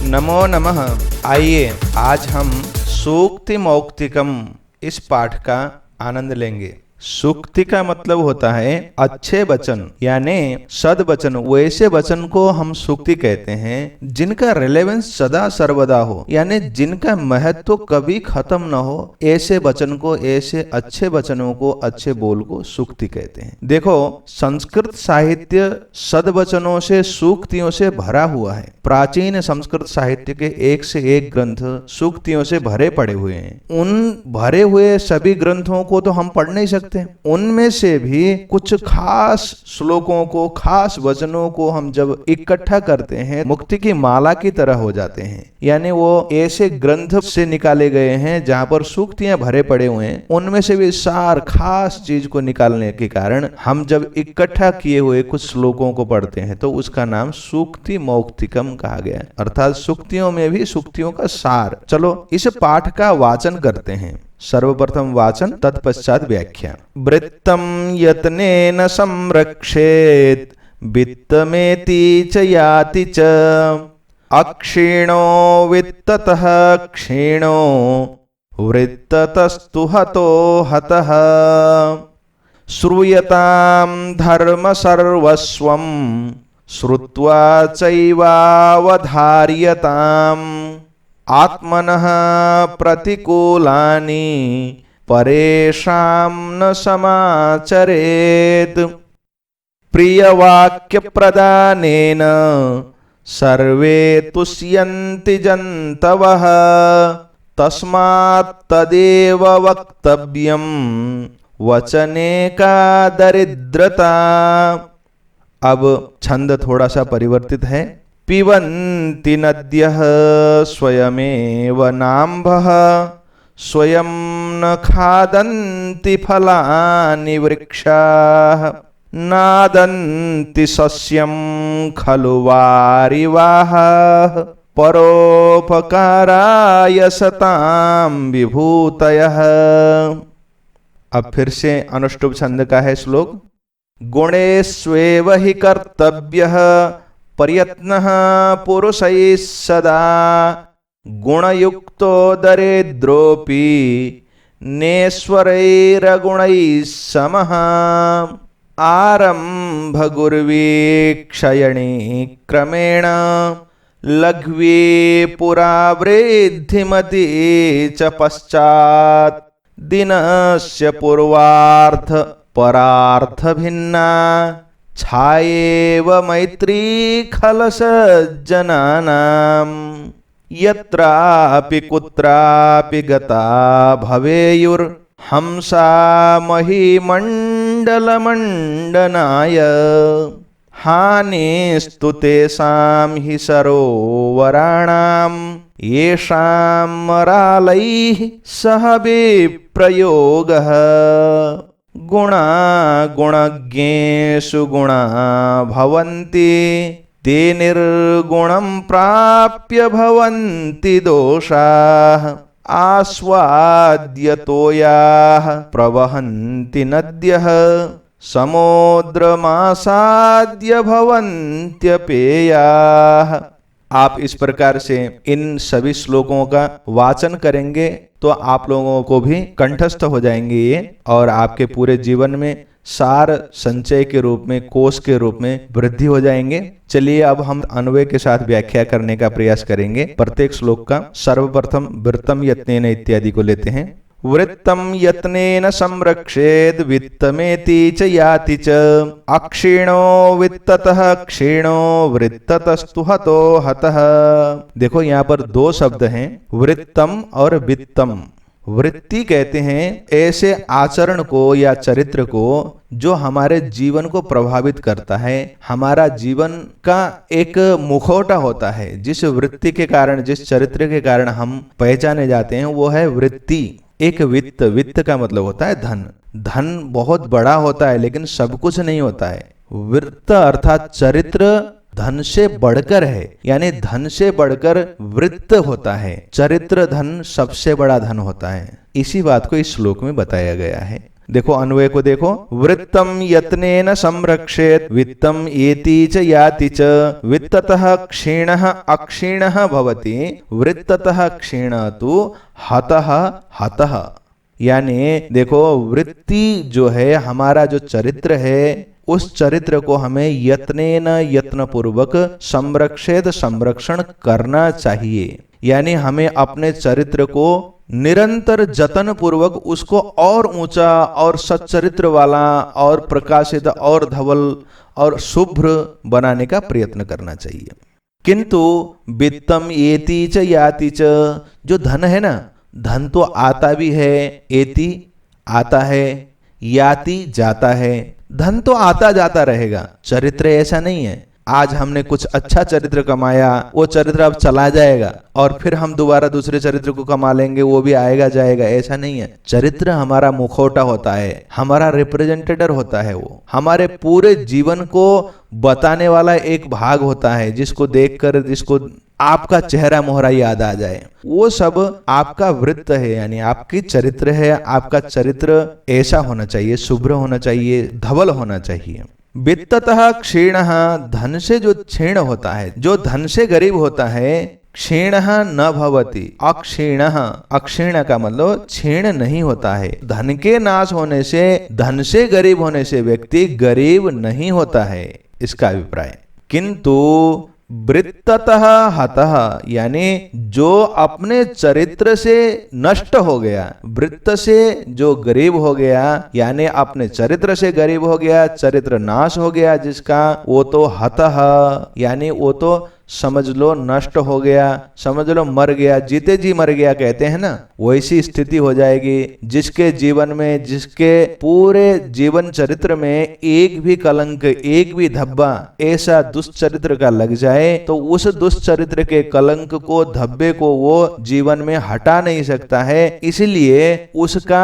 नमो नमः। आइए आज हम सूक्ति मौक्तिकम इस पाठ का आनंद लेंगे। सूक्ति का मतलब होता है अच्छे वचन यानी सद वचन। वैसे वचन को हम सूक्ति कहते हैं जिनका रिलेवेंस सदा सर्वदा हो, यानी जिनका महत्व कभी खत्म न हो। ऐसे वचन को, ऐसे अच्छे वचनों को, अच्छे बोल को सूक्ति कहते हैं। देखो, संस्कृत साहित्य सद वचनों से, सूक्तियों से भरा हुआ है। प्राचीन संस्कृत साहित्य के एक से एक ग्रंथ सूक्तियों से भरे पड़े हुए हैं। उन भरे हुए सभी ग्रंथों को तो हम पढ़ नहीं सकते। उनमें से भी कुछ खास श्लोकों को, खास वचनों को हम जब इकट्ठा करते हैं, मुक्ति की माला की तरह हो जाते हैं। यानी वो ऐसे ग्रंथ से निकाले गए हैं जहां पर सूक्तियां भरे पड़े हुए हैं। उनमें से भी सार खास चीज को निकालने के कारण हम जब इकट्ठा किए हुए कुछ श्लोकों को पढ़ते हैं तो उसका नाम सूक्ति मौक्तिकम कहा गया। अर्थात सूक्तियों में भी सूक्तियों का सार। चलो इस पाठ का वाचन करते हैं। सर्वप्रथम वाचन, तत्पश्चात व्याख्या। वृत्तम यत्नेन संरक्षेत वित्तमेति च याति च अक्षीणो वित्ततः क्षीणो वृत्ततस्तु हतो हतः श्रूयतां धर्म सर्वस्वं श्रुत्वा चैवावधार्यताम् आत्मनः प्रतिकूलानि परेषां न समाचरेत् प्रियवाक्यप्रदानेन सर्वे तुष्यन्ति जन्तवः तस्मात् तदेव वक्तव्यं वचने का दरिद्रता। अब छंद थोड़ा सा परिवर्तित है। पिबन्ति नद्यः स्वयमेव नाम्भः स्वयं न खादन्ति फलानि वृक्षाः नादन्ति सस्यं खलु वारिवाहाः परोपकाराय सतां विभूतयः। अब फिर से अनुष्टुप छंद का है श्लोक। गुणेष्वेव हि कर्तव्यः प्रयत्नः पुरुषैः सदा गुणयुक्तो दरिद्रोऽपि नेश्वरैरगुणैः समः आरम्भगुर्वीक्षयणी क्रमेण लघ्वी पुरा वृद्धिमती च पश्चात् दिनस्य पूर्वार्ध परार्थ भिन्ना छायेव मैत्री खलसज्जनानां यत्रापि कुत्रापि गता भवेयुर्हंसा महीमण्डलमण्डनाय हानिस्तु तेषां हि सरोवराणां येषां मरालैः सह विप्रयोगः गुणा गुणज्ञेषु गुणा भवन्ति ते निर्गुणं प्राप्य भवन्ति दोषाः आस्वाद्यतोयाः प्रवहन्ति नद्यः समुद्रमासाद्य भवन्त्यपेयाः। आप इस प्रकार से इन सभी श्लोकों का वाचन करेंगे तो आप लोगों को भी कंठस्थ हो जाएंगे ये, और आपके पूरे जीवन में सार संचय के रूप में, कोष के रूप में वृद्धि हो जाएंगे। चलिए अब हम अन्वय के साथ व्याख्या करने का प्रयास करेंगे प्रत्येक श्लोक का। सर्वप्रथम वृत्तम यत्नेन इत्यादि को लेते हैं। वृत्तम यत्नेन संरक्षेत वित्तमेति च याति च अक्षीणो वित्ततः क्षीणो वृत्ततस्तु हतो हतः। देखो यहाँ पर दो शब्द हैं, वृत्तम और वित्तम। वृत्ति कहते हैं ऐसे आचरण को या चरित्र को जो हमारे जीवन को प्रभावित करता है। हमारा जीवन का एक मुखौटा होता है, जिस वृत्ति के कारण, जिस चरित्र के कारण हम पहचाने जाते हैं, वो है वृत्ति। एक वित्त, वित्त का मतलब होता है धन। धन बहुत बड़ा होता है लेकिन सब कुछ नहीं होता है। वृत्त अर्थात चरित्र धन से बढ़कर है, यानी धन से बढ़कर वृत्त होता है। चरित्र धन सबसे बड़ा धन होता है। इसी बात को इस श्लोक में बताया गया है। देखो अन्वय को देखो, वृत्तम यत्नेन संरक्षेत वित्तम एति च याति च वित्ततः क्षीणः अक्षीणः भवति वृत्ततः क्षीण तु हतः हतः। यानी देखो वृत्ति जो है, हमारा जो चरित्र है, उस चरित्र को हमें यत्नेन यत्न पूर्वक संरक्षण करना चाहिए। यानी हमें अपने चरित्र को निरंतर जतन पूर्वक उसको और ऊंचा और सच्चरित्र वाला और प्रकाशित और धवल और शुभ्र बनाने का प्रयत्न करना चाहिए। किंतु वित्तम एति च याति च, जो धन है ना, धन तो आता भी है, एति आता है, याति जाता है। धन तो आता जाता रहेगा, चरित्र ऐसा नहीं है। आज हमने कुछ अच्छा चरित्र कमाया, वो चरित्र अब चला जाएगा और फिर हम दोबारा दूसरे चरित्र को कमा लेंगे, वो भी आएगा जाएगा, ऐसा नहीं है। चरित्र हमारा मुखौटा होता है, हमारा रिप्रेजेंटेटर होता है, वो हमारे पूरे जीवन को बताने वाला एक भाग होता है, जिसको देखकर जिसको आपका चेहरा मोहरा याद आ जाए, वो सब आपका वृत्त है, यानी आपकी चरित्र है। आपका चरित्र ऐसा होना चाहिए, शुभ्र होना चाहिए, धवल होना चाहिए। वित्ततः क्षीणः, धन से जो क्षीण होता है, जो धन से गरीब होता है, क्षीणः न भवति अक्षीणः, अक्षीण का मतलब क्षीण नहीं होता है। धन के नाश होने से, धन से गरीब होने से व्यक्ति गरीब नहीं होता है, इसका अभिप्राय। किंतु वृत्ततः हतः, यानी जो अपने चरित्र से नष्ट हो गया, वृत्त से जो गरीब हो गया, यानी अपने चरित्र से गरीब हो गया, चरित्र नाश हो गया जिसका, वो तो हतः, यानी वो तो समझ लो नष्ट हो गया, समझ लो मर गया, जीते जी मर गया कहते हैं ना, वैसी स्थिति हो जाएगी। जिसके जीवन में, जिसके पूरे जीवन चरित्र में एक भी कलंक, एक भी धब्बा ऐसा दुष्चरित्र का लग जाए, तो उस दुष्चरित्र के कलंक को, धब्बे को वो जीवन में हटा नहीं सकता है, इसलिए उसका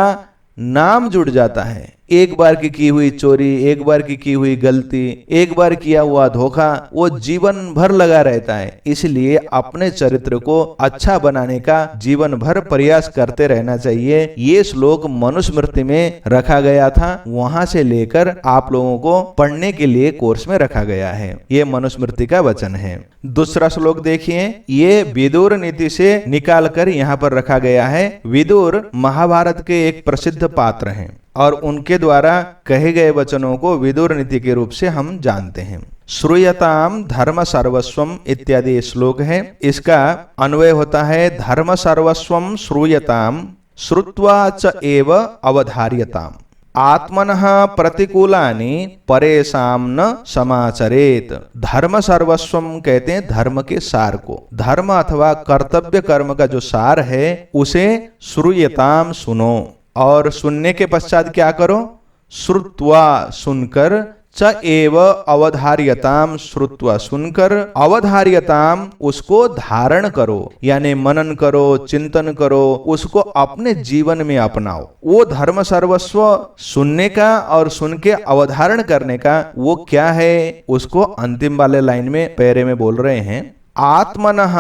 नाम जुड़ जाता है। एक बार की हुई चोरी, एक बार की हुई गलती, एक बार किया हुआ धोखा, वो जीवन भर लगा रहता है। इसलिए अपने चरित्र को अच्छा बनाने का जीवन भर प्रयास करते रहना चाहिए। ये श्लोक मनुस्मृति में रखा गया था, वहां से लेकर आप लोगों को पढ़ने के लिए कोर्स में रखा गया है। ये मनुस्मृति का वचन है। दूसरा श्लोक देखिए, ये विदुर नीति से निकाल कर यहाँ पर रखा गया है। विदुर महाभारत के एक प्रसिद्ध पात्र हैं और उनके द्वारा कहे गए वचनों को विदुर नीति के रूप से हम जानते हैं। श्रूयताम धर्म सर्वस्वम इत्यादि श्लोक है। इसका अन्वय होता है, धर्म सर्वस्वम श्रूयताम श्रुत्वा च एव अवधार्यताम आत्मनः प्रतिकूलानि परेशान न समाचरेत। धर्म सर्वस्वम कहते हैं धर्म के सार को। धर्म अथवा कर्तव्य कर्म का जो सार है उसे श्रूयताम सुनो, और सुनने के पश्चात क्या करो, श्रुत्वा सुनकर, च एव अवधार्यताम श्रुत्वा सुनकर, अवधार्यताम उसको धारण करो, यानी मनन करो, चिंतन करो, उसको अपने जीवन में अपनाओ। वो धर्म सर्वस्व सुनने का और सुन के अवधारण करने का वो क्या है, उसको अंतिम वाले लाइन में पैरे में बोल रहे हैं। आत्मनः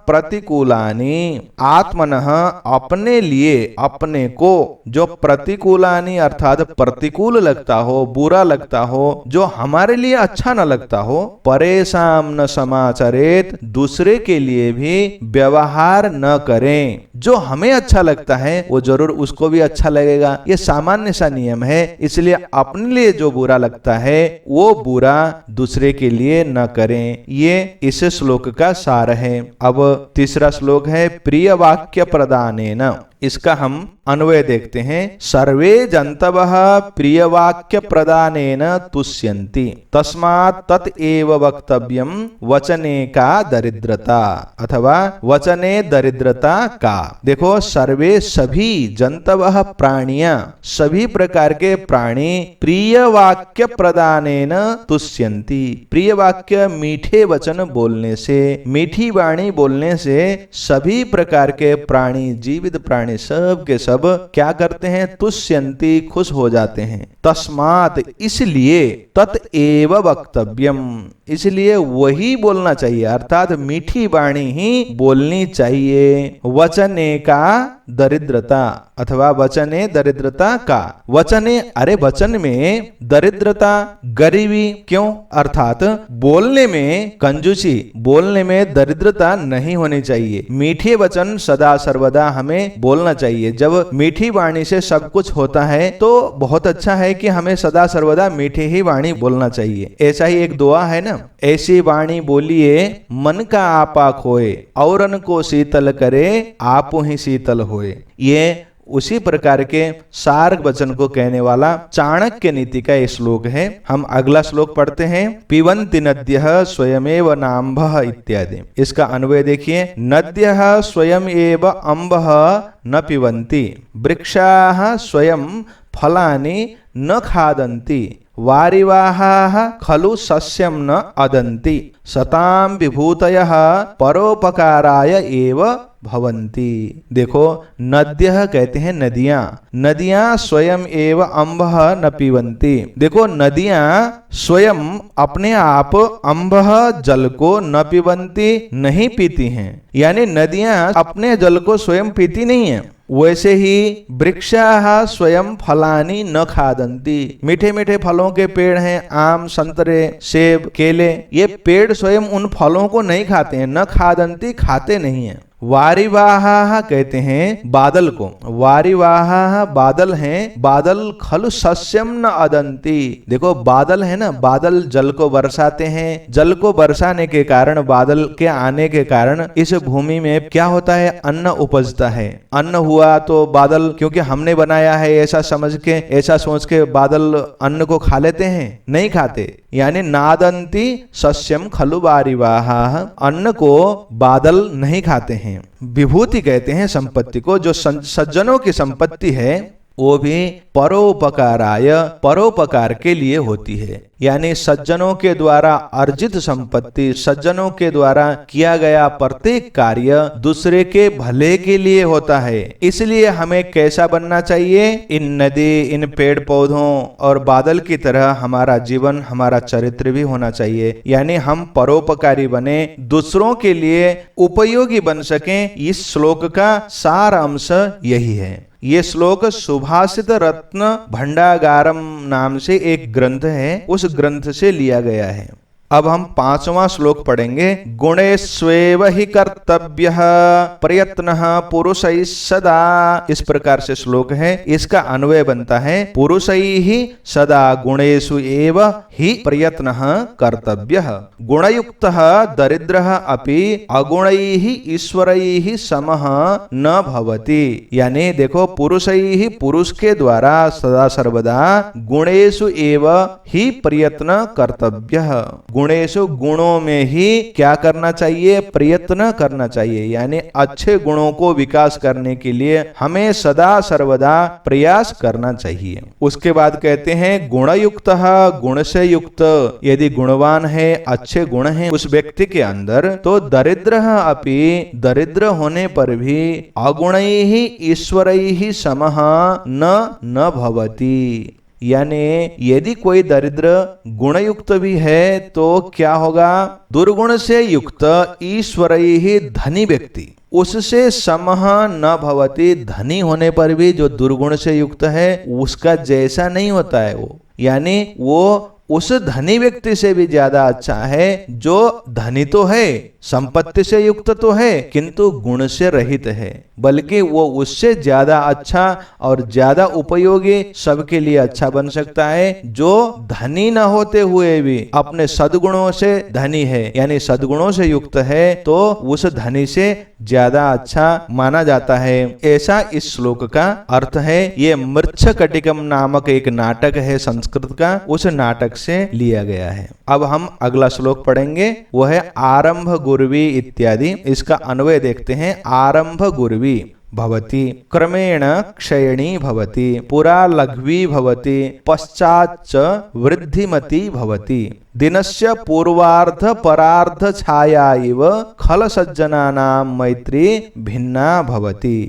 प्रतिकूलानि, आत्मनः अपने लिए, अपने को जो प्रतिकूलानि अर्थात प्रतिकूल लगता हो, बुरा लगता हो, जो हमारे लिए अच्छा न लगता हो, परेशान न समाचरेत, दूसरे के लिए भी व्यवहार न करें। जो हमें अच्छा लगता है वो जरूर उसको भी अच्छा लगेगा, ये सामान्य सा नियम है। इसलिए अपने लिए जो बुरा लगता है वो बुरा दूसरे के लिए न करें। ये इस श्लोक का सार है। अब तीसरा श्लोक है, प्रिय वाक्य प्रदानेन। इसका हम अन्वय देखते हैं। सर्वे जंतवः प्रिय वाक्य प्रदानेन तुष्यन्ति तस्मात् तत् एव वक्तव्यम वचने का दरिद्रता, अथवा वचने दरिद्रता का। देखो, सर्वे सभी जंतवः प्राणियां, सभी प्रकार के प्राणी प्रिय वाक्य प्रदानेन तुष्यन्ति। प्रिय वाक्य मीठे वचन बोलने से, मीठी वाणी बोलने से सभी प्रकार के प्राणी, जीवित प्राणी सब के सब क्या करते हैं, तुष्यन्ति खुश हो जाते हैं। तस्मात् इसलिए, तत् एव वक्तव्यम इसलिए वही बोलना चाहिए, अर्थात मीठी वाणी ही बोलनी चाहिए। वचने का दरिद्रता अथवा वचने दरिद्रता का। वचने अरे वचन में दरिद्रता गरीबी क्यों, अर्थात बोलने में कंजूसी, बोलने में दरिद्रता नहीं होनी चाहिए। मीठे वचन सदा सर्वदा हमें बोलना चाहिए। जब मीठी वाणी से सब कुछ होता है तो बहुत अच्छा है कि हमें सदा सर्वदा मीठी ही वाणी बोलना चाहिए। ऐसा ही एक दुआ है ना, ऐसी वाणी बोलिए मन का आपा खोए, औरन को शीतल करे आप ही शीतल होए। ये उसी प्रकार के सार वचन को कहने वाला चाणक्य नीति का ये श्लोक है। हम अगला श्लोक पढ़ते हैं। पिबन्ति नद्यः स्वयमेव नाम्भः इत्यादि। इसका अन्वय देखिए। नद्यः स्वयं एव अम्बः न पिबन्ति, वृक्षाः स्वयं फलानि न खादन्ति, वारिवाहाः खलु सस्यं न अदन्ति, सतां विभूतयः परोपकाराय एव भवन्ति। देखो, नद्यः कहते हैं नदियां, नदियां स्वयं एव अम्बः न पिबन्ति। देखो, नदियां स्वयं अपने आप अम्बः जल को न पिबन्ति नहीं पीती हैं, यानी नदियां अपने जल को स्वयं पीती नहीं है। वैसे ही वृक्षाः स्वयं फलानि न खादन्ति, मीठे मीठे फलों के पेड़ हैं, आम संतरे सेब केले, ये पेड़ स्वयं उन फलों को नहीं खाते हैं। न खादन्ति खाते नहीं हैं। वारिवाहाः कहते हैं बादल को, वारिवाहाः बादल हैं, बादल खलु सस्यम न अदन्ति। देखो, बादल है ना, बादल जल को बरसाते हैं, जल को बरसाने के कारण, बादल के आने के कारण इस भूमि में क्या होता है, अन्न उपजता है। अन्न हुआ तो बादल, क्योंकि हमने बनाया है ऐसा समझ के, ऐसा सोच के बादल अन्न को खा लेते हैं, नहीं खाते। यानी नादन्ति सस्यम खलु वारिवाहाः, अन्न को बादल नहीं खाते हैं। विभूति कहते हैं संपत्ति को, जो सज्जनों की संपत्ति है वो भी परोपकाराय, परोपकार के लिए होती है। यानी सज्जनों के द्वारा अर्जित संपत्ति, सज्जनों के द्वारा किया गया प्रत्येक कार्य दूसरे के भले के लिए होता है। इसलिए हमें कैसा बनना चाहिए, इन नदी, इन पेड़ पौधों और बादल की तरह हमारा जीवन, हमारा चरित्र भी होना चाहिए। यानी हम परोपकारी बने, दूसरों के लिए उपयोगी बन सकें। इस श्लोक का सार अंश यही है। ये श्लोक सुभाषित रत्न भंडागारम नाम से एक ग्रंथ है, उस ग्रंथ से लिया गया है। अब हम 5वां श्लोक पढ़ेंगे। गुणेष्वेव हि कर्तव्यः प्रयत्नः पुरुषैः सदा। इस प्रकार से श्लोक है, इसका अन्वय बनता है पुरुषैः सदा गुणेषु एव हि प्रयत्नः कर्तव्यः। गुणयुक्तः दरिद्रः अपि अगुणैः ईश्वरैः समः न भवति। यानी देखो, पुरुषैः पुरुष के द्वारा सदा सर्वदा गुणेषु एव हि प्रयत्न कर्तव्यः, गुणेषु गुणों में ही क्या करना चाहिए, प्रयत्न करना चाहिए। यानी अच्छे गुणों को विकास करने के लिए हमें सदा सर्वदा प्रयास करना चाहिए। उसके बाद कहते हैं गुणयुक्त, गुण से युक्त। यदि गुणवान है, अच्छे गुण हैं उस व्यक्ति के अंदर, तो दरिद्र अपि, दरिद्र होने पर भी अगुणैः ईश्वरैः समः न भवति। यानी यदि कोई दरिद्र गुणयुक्त भी है तो क्या होगा, दुर्गुण से युक्त ईश्वरैः धनी व्यक्ति उससे समः न भवति। धनी होने पर भी जो दुर्गुण से युक्त है उसका जैसा नहीं होता है वो, यानी वो उस धनी व्यक्ति से भी ज्यादा अच्छा है जो धनी तो है, संपत्ति से युक्त तो है, किंतु गुण से रहित है, बल्कि वो उससे ज्यादा अच्छा और ज्यादा उपयोगी, सबके लिए अच्छा बन सकता है जो धनी न होते हुए भी अपने सद्गुणों से धनी है, यानी सद्गुणों से युक्त है, तो उस धनी से ज्यादा अच्छा माना जाता है। ऐसा इस श्लोक का अर्थ है। ये मृच्छकटिकम नामक एक नाटक है संस्कृत का, उस नाटक से लिया गया है। अब हम अगला श्लोक पढ़ेंगे, वो है आरंभ गुर्वी इत्यादि। इसका अन्वय देखते हैं। आरंभ गुर्वी भवति, क्रमेण क्षयणी भवति, पुरा लघ्वी भवति, पश्चाच्च वृद्धिमती भवति, दिनस्य पूर्वार्ध परार्ध छाया इव खल सज्जनानां मैत्री भिन्ना भवति।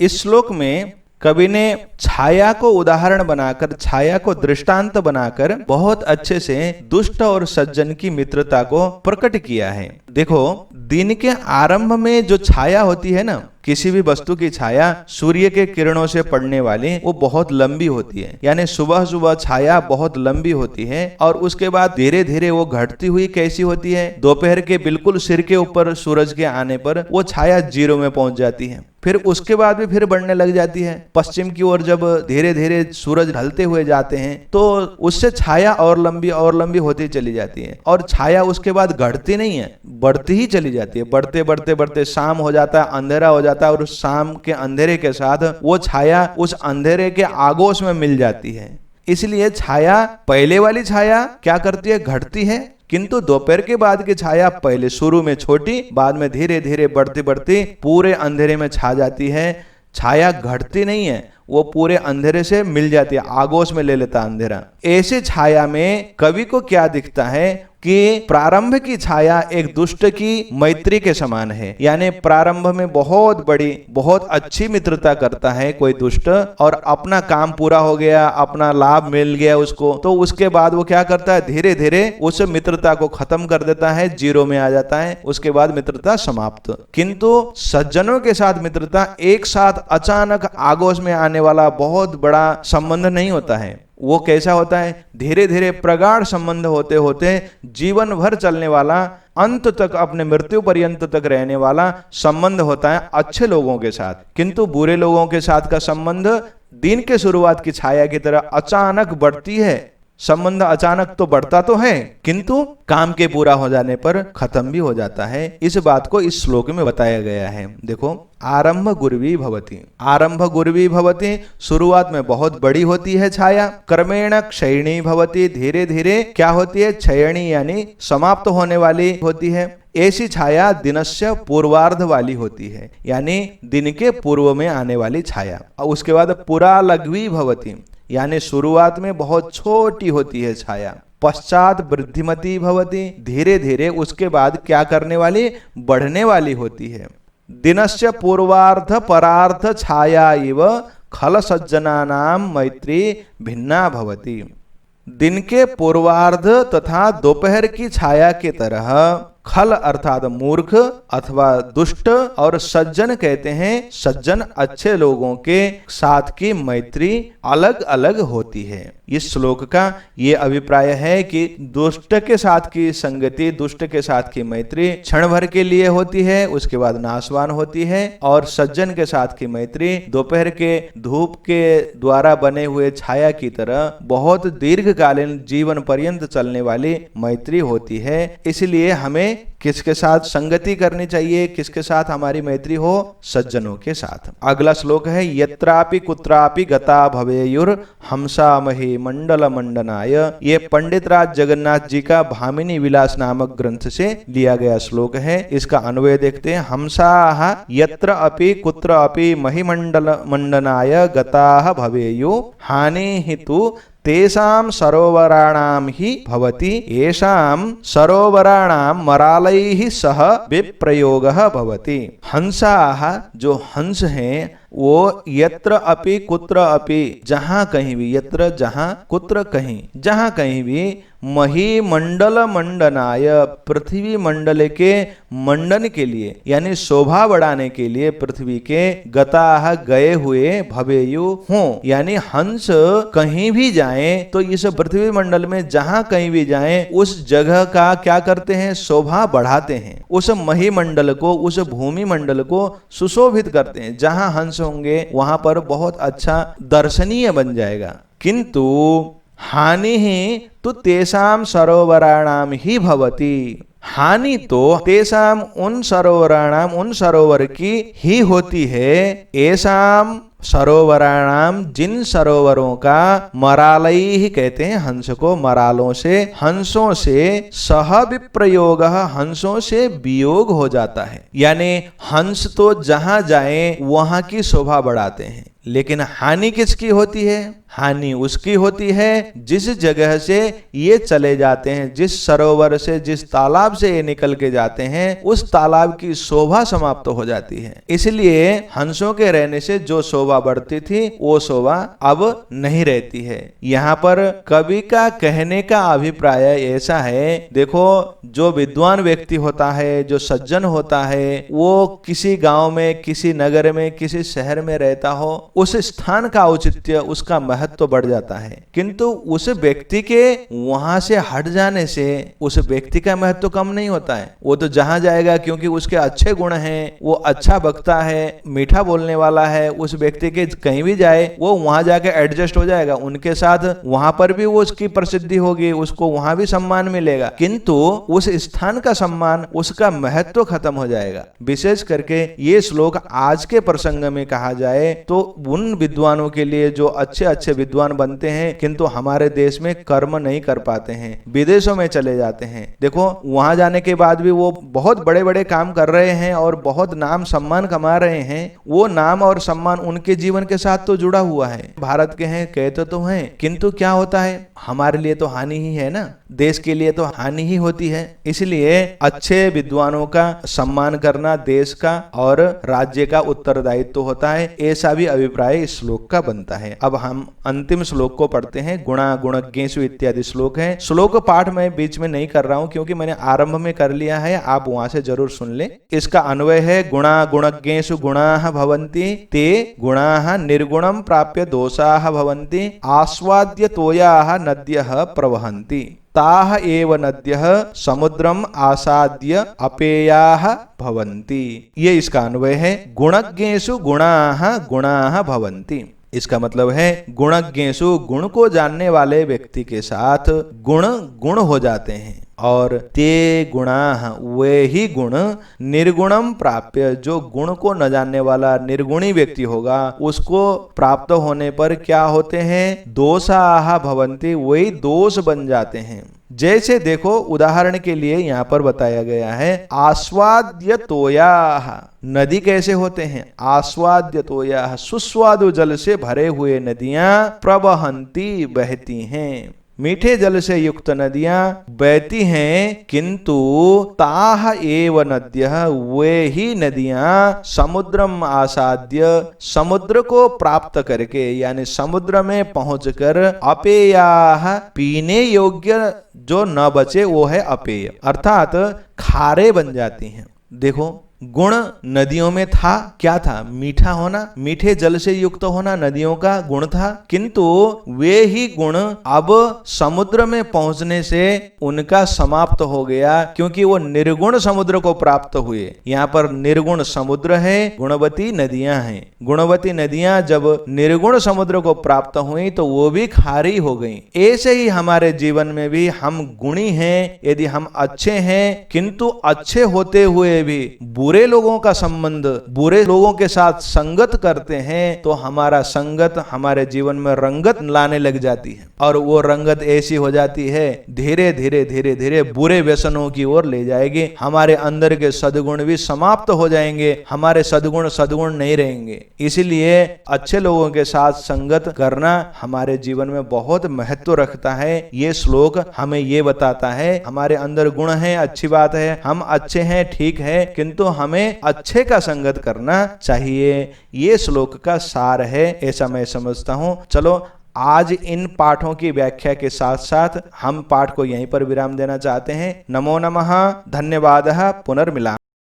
इस श्लोक में कवि ने छाया को उदाहरण बनाकर, छाया को दृष्टांत बनाकर बहुत अच्छे से दुष्ट और सज्जन की मित्रता को प्रकट किया है। देखो, दिन के आरंभ में जो छाया होती है ना, किसी भी वस्तु की छाया सूर्य के किरणों से पड़ने वाली वो बहुत लंबी होती है, यानी सुबह सुबह छाया बहुत लंबी होती है और उसके बाद धीरे धीरे वो घटती हुई कैसी होती है, दोपहर के बिल्कुल सिर के ऊपर सूरज के आने पर वो छाया 0 में पहुंच जाती है। फिर उसके बाद भी फिर बढ़ने लग जाती है। पश्चिम की ओर जब धीरे धीरे सूरज ढलते हुए जाते हैं तो उससे छाया और लंबी होती चली जाती है और छाया उसके बाद घटती नहीं है, बढ़ती ही चली जाती है। बढ़ते बढ़ते बढ़ते शाम हो जाता है, अंधेरा हो जाता है और उस शाम के अंधेरे के साथ वो छाया उस अंधेरे के आगोश में मिल जाती है। इसलिए छाया, पहले वाली छाया क्या करती है, घटती है, किंतु दोपहर के बाद की छाया पहले शुरू में छोटी, बाद में धीरे धीरे बढ़ती बढ़ती पूरे अंधेरे में छा जाती है। छाया घटती नहीं है, वो पूरे अंधेरे से मिल जाती है, आगोश में ले लेता अंधेरा। ऐसे छाया में कवि को क्या दिखता है कि प्रारंभ की छाया एक दुष्ट की मैत्री के समान है, यानी प्रारंभ में बहुत बड़ी बहुत अच्छी मित्रता करता है कोई दुष्ट और अपना काम पूरा हो गया, अपना लाभ मिल गया उसको, तो उसके बाद वो क्या करता है, धीरे धीरे उस मित्रता को खत्म कर देता है, 0 में आ जाता है, उसके बाद मित्रता समाप्त। किंतु सज्जनों के साथ मित्रता एक साथ अचानक आगोश में आने वाला बहुत बड़ा संबंध नहीं होता है। वो कैसा होता है, धीरे धीरे प्रगाढ़ संबंध होते होते जीवन भर चलने वाला, अंत तक अपने मृत्यु पर्यंत तक रहने वाला संबंध होता है अच्छे लोगों के साथ। किंतु बुरे लोगों के साथ का संबंध दिन के शुरुआत की छाया की तरह अचानक बढ़ती है। संबंध अचानक तो बढ़ता तो है किंतु काम के पूरा हो जाने पर खत्म भी हो जाता है। इस बात को इस श्लोक में बताया गया है। देखो, आरंभ गुर्वी भवति, आरंभ गुर्वी भवति, शुरुआत में बहुत बड़ी होती है छाया, क्रमेण क्षयणी भवति, धीरे धीरे क्या होती है, क्षयणी यानी समाप्त होने वाली होती है। ऐसी छाया दिनस्य पूर्वार्ध वाली होती है, यानी दिन के पूर्व में आने वाली छाया। और उसके बाद पुरा लघ्वी भवति, यानी शुरुआत में बहुत छोटी होती है छाया। पश्चात वृद्धिमती भवति, धीरे धीरे उसके बाद क्या करने वाली, बढ़ने वाली होती है। दिनस्य पूर्वार्ध परार्ध छाया इव खल सज्जनानाम मैत्री भिन्ना भवति, दिन के पूर्वार्ध तथा दोपहर की छाया की तरह खल अर्थात मूर्ख अथवा दुष्ट और सज्जन कहते हैं, सज्जन अच्छे लोगों के साथ की मैत्री अलग अलग होती है। इस श्लोक का ये अभिप्राय है कि दुष्ट के साथ की संगति, दुष्ट के साथ की मैत्री क्षण भर के लिए होती है, उसके बाद नाशवान होती है, और सज्जन के साथ की मैत्री दोपहर के धूप के द्वारा बने हुए छाया की तरह बहुत दीर्घकालीन जीवन पर्यंत चलने वाली मैत्री होती है। इसलिए हमें किसके साथ संगति करनी चाहिए, किसके साथ हमारी मैत्री हो, सज्जनों के साथ। अगला श्लोक है, यत्रापि कुत्रापि गता भवेयुर हंसा महे मंडल मंडनाय। ये पंडित राज जगन्नाथ जी का भामिनी विलास नामक ग्रंथ से लिया गया श्लोक है। इसका अन्वय देखते हैं। हंसाः यत्र अपि कुत्र अपि महिमंडल मंडनाय गताः भवेयु हानि हेतु तेषां सरोवराणां हि भवति येषां सरोवराणां मरालैः सह विप्रयोगः भवति। हंसाः, जो हंस हैं, वो यत्र अपि कुत्र अपि, जहां कहीं भी, यत्र जहां, कुत्र कहीं, जहां कहीं भी, मही मंडल मंडनाय, पृथ्वी मंडल के मंडन के लिए यानी शोभा बढ़ाने के लिए पृथ्वी के, गताः गए हुए, भवेयु हों, यानी हंस कहीं भी जाएं तो इस पृथ्वी मंडल में जहां कहीं भी जाएं उस जगह का क्या करते हैं, शोभा बढ़ाते हैं। उस मही मंडल को, उस भूमि मंडल को सुशोभित करते हैं। जहां हंस होंगे वहां पर बहुत अच्छा दर्शनीय बन जाएगा। किंतु हानि ही तो तेषां सरोवराणाम ही भवति, हानि तो तेषां उन सरोवराणाम, उन सरोवर की ही होती है। ऐसाम सरोवराणाम, जिन सरोवरों का, मरालय ही कहते हैं हंस को, मरालों से, हंसों से, सह विप्रयोग, हंसों से वियोग हो जाता है। यानी हंस तो जहां जाए वहां की शोभा बढ़ाते हैं, लेकिन हानि किसकी होती है, हानि उसकी होती है जिस जगह से ये चले जाते हैं, जिस सरोवर से, जिस तालाब से ये निकल के जाते हैं, उस तालाब की शोभा समाप्त हो जाती है। इसलिए हंसों के रहने से जो शोभा शोभा बढ़ती थी वो शोभा अब नहीं रहती है। यहाँ पर कवि का कहने का अभिप्राय ऐसा है, देखो जो विद्वान व्यक्ति होता है, जो सज्जन होता है, वो किसी गांव में, किसी नगर में, किसी शहर में रहता हो, उस स्थान का औचित्य, उसका महत्व बढ़ जाता है। किंतु उस व्यक्ति के वहां से हट जाने से उस व्यक्ति का महत्व कम नहीं होता है। वो तो जहां जाएगा, क्योंकि उसके अच्छे गुण हैं, वो अच्छा वक्ता है, मीठा बोलने वाला है, उस व्यक्ति के कहीं भी जाए वो वहां जाके एडजस्ट हो जाएगा, उनके साथ वहां पर भी वो उसकी प्रसिद्धि होगी, उसको वहां भी सम्मान मिलेगा। किंतु उस स्थान का सम्मान, उसका महत्व खत्म हो जाएगा। विशेष करके ये श्लोक आज के प्रसंग में कहा जाए तो उन विद्वानों के लिए जो अच्छे अच्छे विद्वान बनते हैं किंतु हमारे देश में कर्म नहीं कर पाते हैं, विदेशों में चले जाते हैं। देखो वहां जाने के बाद भी वो बहुत बड़े बड़े काम कर रहे हैं और बहुत नाम सम्मान कमा रहे हैं। वो नाम और सम्मान उनके जीवन के साथ तो जुड़ा हुआ है, भारत के हैं, कहते तो हैं, किंतु क्या होता है, हमारे लिए तो हानि ही है ना, देश के लिए तो हानि ही होती है। इसलिए अच्छे विद्वानों का सम्मान करना देश का और राज्य का उत्तरदायित्व होता है, ऐसा भी अभिप्राय इस श्लोक का बनता है। अब हम अंतिम श्लोक को पढ़ते हैं। गुणा गुणज्ञेषु इत्यादि श्लोक है। श्लोक पाठ मैं बीच में नहीं कर रहा हूं क्योंकि मैंने आरंभ में कर लिया है, आप वहां से जरूर सुन ले। इसका अन्वय है, गुणा गुणज्ञेषु गुणाः भवन्ति ते गुणाः निर्गुणं प्राप्य दोषाः भवन्ति आस्वाद्य तोयाः नद्यः प्रवहन्ति ताः एव नद्यः समुद्रम आसाद्य अपेयाः भवन्ति। ये इसका अन्वय है। गुणज्ञेषु गुणाः गुणाः भवन्ति, इसका मतलब है गुणज्ञेषु गुण को जानने वाले व्यक्ति के साथ गुण गुण हो जाते हैं, और ते गुणाः वे ही गुण निर्गुणम प्राप्य, जो गुण को न जानने वाला निर्गुणी व्यक्ति होगा उसको प्राप्त होने पर क्या होते हैं, दोषाः भवन्ति, वही दोष बन जाते हैं। जैसे देखो उदाहरण के लिए यहाँ पर बताया गया है, आस्वाद्य तोयाः, नदी कैसे होते हैं, आस्वाद्य तोयाः, सुस्वादु जल से भरे हुए नदियां प्रवहन्ति, बहती हैं, मीठे जल से युक्त नदियां बहती हैं, किंतु ताः एव नद्यः, वे ही नदियां समुद्रम आसाद्य, समुद्र को प्राप्त करके यानी समुद्र में पहुंचकर अपेयाः, पीने योग्य जो न बचे वो है अपेय, अर्थात खारे बन जाती हैं। देखो गुण नदियों में था, क्या था, मीठा होना, मीठे जल से युक्त होना नदियों का गुण था, किंतु वे ही गुण अब समुद्र में पहुंचने से उनका समाप्त हो गया, क्योंकि वो निर्गुण समुद्र को प्राप्त हुए। यहाँ पर निर्गुण समुद्र है, गुणवती नदियां हैं। गुणवती नदियां जब निर्गुण समुद्र को प्राप्त हुई तो वो भी खारी हो गई। ऐसे ही हमारे जीवन में भी हम गुणी हैं, यदि हम अच्छे हैं, किंतु अच्छे होते हुए भी बुरे लोगों का संबंध, बुरे लोगों के साथ संगत करते हैं तो हमारा संगत हमारे जीवन में रंगत लाने लग जाती है, और वो रंगत ऐसी हो जाती है धीरे धीरे धीरे धीरे बुरे व्यसनों की ओर ले जाएगी। हमारे अंदर के सद्गुण भी समाप्त हो जाएंगे, हमारे सद्गुण नहीं रहेंगे। इसलिए अच्छे लोगों के साथ संगत करना हमारे जीवन में बहुत महत्व रखता है। ये श्लोक हमें ये बताता है, हमारे अंदर गुण है, अच्छी बात है, हम अच्छे हैं, ठीक है, किंतु हमें अच्छे का संगत करना चाहिए। ये श्लोक का सार है, ऐसा मैं समझता हूं। चलो आज इन पाठों की व्याख्या के साथ साथ हम पाठ को यहीं पर विराम देना चाहते हैं। नमो नमः, धन्यवादः, पुनर्मिलामः।